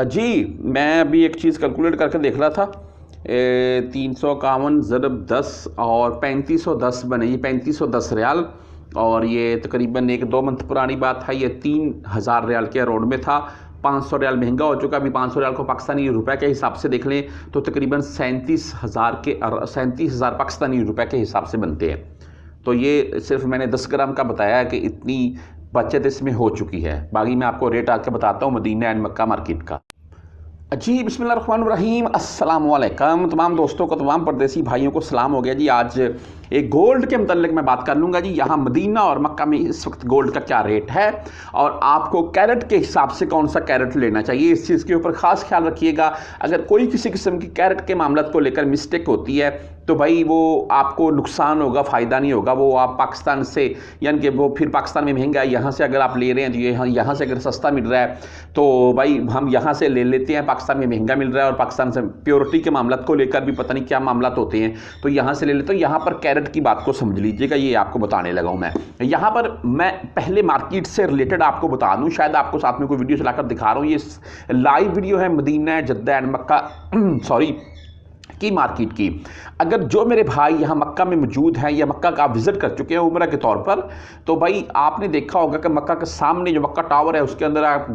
जी, मैं अभी एक चीज़ कैलकुलेट करके देख रहा था। 351 ज़रब 10 और 3510 बने, ये 3510 रियाल। और ये तकरीबन 1-2 मंथ पुरानी बात है। ये 3000 रियाल के अराउंड में था। 500 रियाल महंगा हो चुका। अभी 500 रियाल को पाकिस्तानी रुपए के हिसाब से देख लें तो तकरीबन 37,000 पाकिस्तानी रुपए के हिसाब से बनते हैं। तो ये सिर्फ मैंने 10 ग्राम का बताया है कि इतनी बचत इसमें हो चुकी है। बाकी मैं आपको रेट आके बताता हूँ मदीना एंड मक्का मार्केट का। जी बिस्मिल्लाहिर्रहमानिर्रहीम, अस्सलाम वालेकुम। तमाम दोस्तों को, तमाम परदेसी भाइयों को सलाम हो गया जी। आज एक गोल्ड के मतलब मैं बात कर लूँगा जी। यहाँ मदीना और मक्का में इस वक्त गोल्ड का क्या रेट है और आपको कैरेट के हिसाब से कौन सा कैरेट लेना चाहिए, इस चीज़ के ऊपर ख़ास ख्याल रखिएगा। अगर कोई किसी किस्म की कैरेट के मामला को लेकर मिस्टेक होती है तो भाई वो आपको नुकसान होगा, फ़ायदा नहीं होगा। वो आप पाकिस्तान से, यानी कि वो फिर पाकिस्तान में महंगा है, यहाँ से अगर आप ले रहे हैं तो यहाँ से अगर सस्ता मिल रहा है तो भाई हम यहाँ से ले लेते हैं। पाकिस्तान में महंगा मिल रहा है और पाकिस्तान से प्योरिटी के मामला को लेकर भी पता नहीं क्या मामला होते हैं, तो यहाँ से ले लेते हैं। यहाँ पर कैरेट की बात को समझ लीजिएगा, ये आपको बताने लगा हूँ मैं। यहाँ पर मैं पहले मार्केट से रिलेटेड आपको बता दूँ, शायद आपको साथ में कोई वीडियो चलाकर दिखा रहा हूँ। ये लाइव वीडियो है Medina, Jeddah and Mecca sorry की मार्केट की। अगर जो मेरे भाई यहाँ मक्का में मौजूद हैं या मक्का का आप विज़िट कर चुके हैं उम्रा के तौर पर, तो भाई आपने देखा होगा कि मक्का के सामने जो मक्का टावर है उसके अंदर आप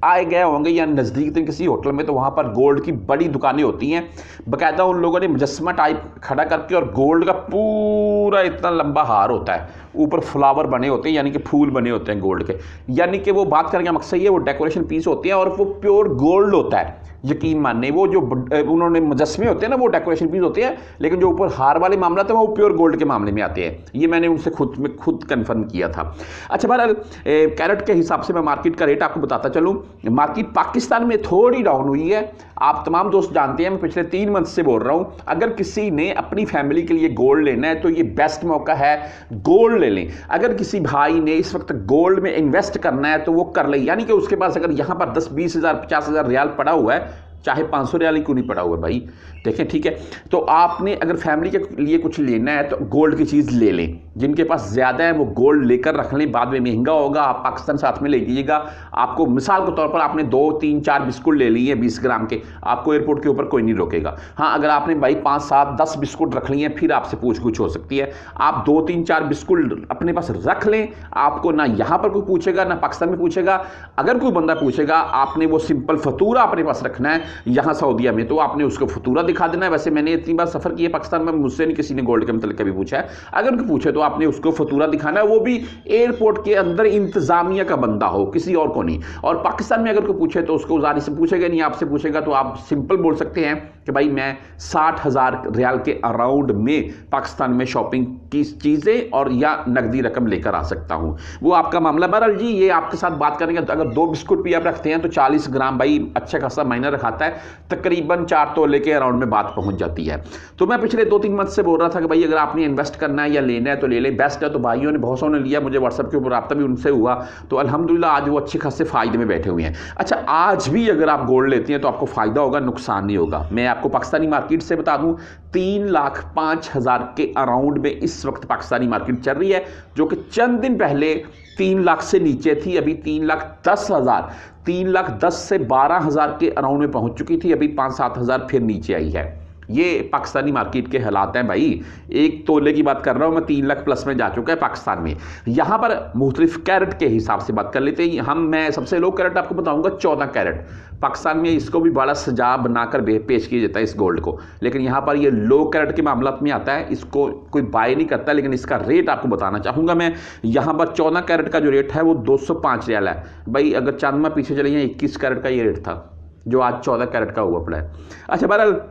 आए गए होंगे या नज़दीक में किसी होटल में, तो वहाँ पर गोल्ड की बड़ी दुकानें होती हैं। बाकायदा उन लोगों ने मुजस्समा टाइप खड़ा करके और गोल्ड का पूरा इतना लंबा हार होता है, ऊपर फ्लावर बने होते हैं, यानी कि फूल बने होते हैं गोल्ड के। यानी कि वो बात करने का मकसद ये, वो डेकोरेशन पीस होती है और वो प्योर गोल्ड होता है। यकीन मानने, वो जो उन्होंने मुजस्मे होते हैं ना वो डेकोरेशन पीस होते हैं, लेकिन जो ऊपर हार वाले मामला था वो प्योर गोल्ड के मामले में आते हैं। ये मैंने उनसे खुद कंफर्म किया था। अच्छा, बहरहाल कैरेट के हिसाब से मैं मार्केट का रेट आपको बताता चलूँ। मार्केट पाकिस्तान में थोड़ी डाउन हुई है, आप तमाम दोस्त जानते हैं। मैं पिछले 3 मंथ से बोल रहा हूँ, अगर किसी ने अपनी फैमिली के लिए गोल्ड लेना है तो ये बेस्ट मौका है, गोल्ड ले लें। अगर किसी भाई ने इस वक्त गोल्ड में इन्वेस्ट करना है तो वो कर ले, यानी कि उसके पास अगर यहाँ पर 10-20 हज़ार 50 हज़ार रियाल पड़ा हुआ है, चाहे 500 रियाल ही क्यों नहीं पड़ा हुआ भाई, देखें ठीक है। तो आपने अगर फैमिली के लिए कुछ लेना है तो गोल्ड की चीज़ ले लें। जिनके पास ज़्यादा है वो गोल्ड लेकर रख लें, बाद में महंगा होगा, आप पाकिस्तान साथ में ले जाइएगा। आपको मिसाल के तौर पर आपने 2, 3, 4 बिस्कुट ले लिए 20 ग्राम के, आपको एयरपोर्ट के ऊपर कोई नहीं रोकेगा। हाँ, अगर आपने भाई 5, 7, 10 बिस्कुट रख लिए फिर आपसे पूछ हो सकती है। आप 2, 3, 4 बिस्कुट अपने पास रख लें, आपको ना यहाँ पर कोई पूछेगा ना पाकिस्तान में पूछेगा। अगर कोई बंदा पूछेगा, आपने वो सिंपल फतूरा अपने पास रखना है यहाँ सऊदीया में, तो आपने उसको फतूरा दिखा देना है। वैसे मैंने इतनी बार सफ़र किया पाकिस्तान में, मुझसे नहीं किसी ने गोल्ड के मतलब कभी पूछा है। अगर उनको पूछे तो आपने उसको फतूरा दिखाना है, वो भी एयरपोर्ट के अंदर इंतजामिया का बंदा हो, किसी और को नहीं। और पाकिस्तान में अगर कोई पूछे तो उसको जारी से पूछेगा नहीं, आपसे पूछेगा तो आप सिंपल बोल सकते हैं कि भाई मैं 60,000 रियाल के अराउंड में पाकिस्तान में शॉपिंग की चीज़ें और या नकदी रकम लेकर आ सकता हूँ, वो आपका मामला। बहरहाल जी, ये आपके साथ बात करेंगे तो अगर 2 बिस्कुट भी आप रखते हैं तो 40 ग्राम भाई अच्छा खासा मायना रखाता है, तकरीबन 4 तोले के अराउंड में बात पहुंच जाती है। तो मैं पिछले 2-3 मंथ से बोल रहा था कि भाई अगर आपने इन्वेस्ट करना है या लेना है तो ले लें, बेस्ट है। तो भाइयों ने बहुत ने लिया, मुझे व्हाट्सएप के ऊपर रब्ता भी उनसे हुआ, तो अल्हम्दुलिल्लाह आज वो अच्छे खासे फ़ायदे में बैठे हुए हैं। अच्छा, आज भी अगर आप गोल्ड लेते हैं तो आपको फ़ायदा होगा, नुकसान नहीं होगा। मैं आपको पाकिस्तानी मार्केट से बता दूं, 3,05,000 के अराउंड में इस वक्त पाकिस्तानी मार्केट चल रही है, जो कि चंद दिन पहले 3 लाख से नीचे थी। अभी 3,10,000, 3,10,000 से 12,000 के अराउंड में पहुंच चुकी थी। अभी 5-7 हज़ार फिर नीचे आई है। ये पाकिस्तानी मार्केट के हालात हैं भाई। 1 तोले की बात कर रहा हूँ मैं, 3 लाख प्लस में जा चुका है पाकिस्तान में। यहाँ पर मुख्तलिफ कैरेट के हिसाब से बात कर लेते हैं। मैं सबसे लो कैरेट आपको बताऊँगा 14 कैरेट। पाकिस्तान में इसको भी बड़ा सजा बनाकर पेश किया जाता है इस गोल्ड को, लेकिन यहाँ पर ये लो कैरेट के मामला में आता है। इसको कोई बाय नहीं करता, लेकिन इसका रेट आपको बताना चाहूँगा मैं। यहाँ पर 14 कैरेट का जो रेट है वो 205 रियाल है भाई। अगर चांदमा पीछे चले जाए 21 कैरेट का ये रेट था, जो आज 14 कैरेट का हुआ पड़ा है। अच्छा, बहरहाल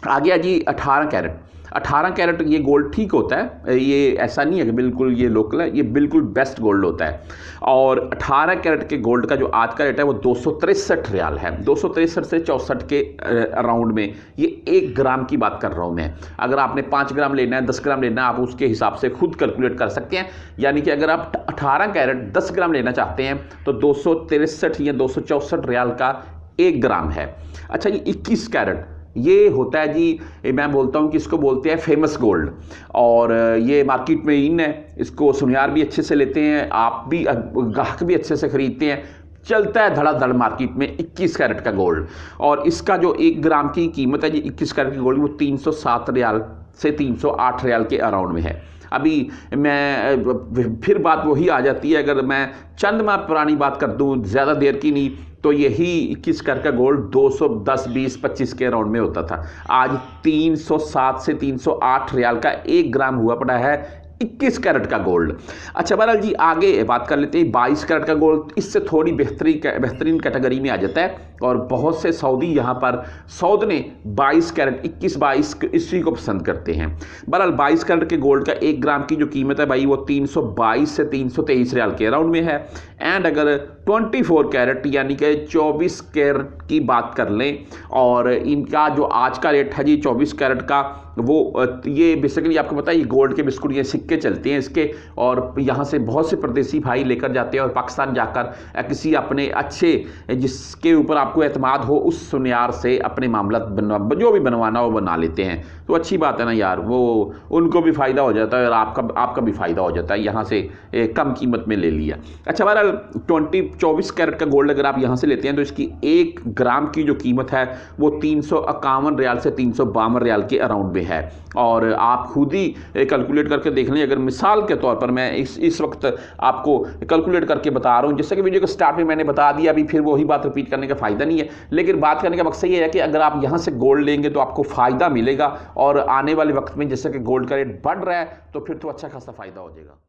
आ गया जी 18 कैरेट। 18 कैरेट ये गोल्ड ठीक होता है, ये ऐसा नहीं है कि बिल्कुल ये लोकल है, ये बिल्कुल बेस्ट गोल्ड होता है। और 18 कैरेट के गोल्ड का जो आज का रेट है वो 263 रियाल है। 263 से 64 के अराउंड में, ये 1 ग्राम की बात कर रहा हूँ मैं। अगर आपने 5 ग्राम लेना है, 10 ग्राम लेना है, आप उसके हिसाब से खुद कैलकुलेट कर सकते हैं। यानी कि अगर आप 18 कैरेट 10 ग्राम लेना चाहते हैं तो 263 या 264 रियाल का 1 ग्राम है। अच्छा, ये 21 कैरेट ये होता है जी, मैं बोलता हूँ कि इसको बोलते हैं फेमस गोल्ड, और ये मार्केट में इन है। इसको सुनियार भी अच्छे से लेते हैं, आप भी, ग्राहक भी अच्छे से ख़रीदते हैं। चलता है धड़ाधड़ मार्केट में 21 कैरेट का गोल्ड। और इसका जो 1 ग्राम की कीमत है जी 21 कैरेट की गोल्ड, वो 307 रियाल से 308 रियाल के अराउंड में है। अभी मैं फिर बात वही आ जाती है, अगर मैं चंद माह पुरानी बात कर दूं, ज़्यादा देर की नहीं, तो यही 21 कैरेट का गोल्ड 210, 20, 25 के अराउंड में होता था। आज 307 से 308 रियाल का 1 ग्राम हुआ पड़ा है 21 कैरेट का गोल्ड। अच्छा बहरहाल जी, आगे बात कर लेते हैं 22 कैरेट का गोल्ड। इससे थोड़ी बेहतरीन कैटेगरी में आ जाता है, और बहुत से सऊदी यहाँ पर सौदने 22 कैरेट 21-22 इसी को पसंद करते हैं। बहरहाल 22 कैरेट के गोल्ड का 1 ग्राम की जो कीमत है भाई, वो 322 से 323 रियाल के अराउंड में है। एंड अगर 24 कैरेट यानी कि 24 कैरेट की बात कर लें, और इनका जो आज का रेट है जी 24 कैरेट का, वो ये बेसिकली आपको पता है ये गोल्ड के बिस्कुट, ये सिक्के चलते हैं इसके, और यहाँ से बहुत से परदेसी भाई लेकर जाते हैं और पाकिस्तान जाकर किसी अपने अच्छे जिसके ऊपर आपको एतमाद हो उस सुनियार से अपने मामला जो भी बनवाना हो बना लेते हैं। तो अच्छी बात है ना यार, वो उनको भी फ़ायदा हो जाता है और आपका भी फ़ायदा हो जाता है, यहाँ से कम कीमत में ले लिया। अच्छा बहरहाल 24 कैरेट का गोल्ड अगर आप यहाँ से लेते हैं तो इसकी 1 ग्राम की जो कीमत है वो 351 रियाल से 352 रियाल के अराउंड में है। और आप खुद ही कैलकुलेट करके देख लें। अगर मिसाल के तौर पर मैं इस वक्त आपको कैलकुलेट करके बता रहा हूँ, जैसे कि वीडियो के स्टार्ट में मैंने बता दिया, अभी फिर वही बात रिपीट करने का फ़ायदा नहीं है, लेकिन बात करने का मकसद ये है कि अगर आप यहाँ से गोल्ड लेंगे तो आपको फ़ायदा मिलेगा, और आने वाले वक्त में जैसे कि गोल्ड का रेट बढ़ रहा है तो फिर तो अच्छा खासा फ़ायदा हो जाएगा।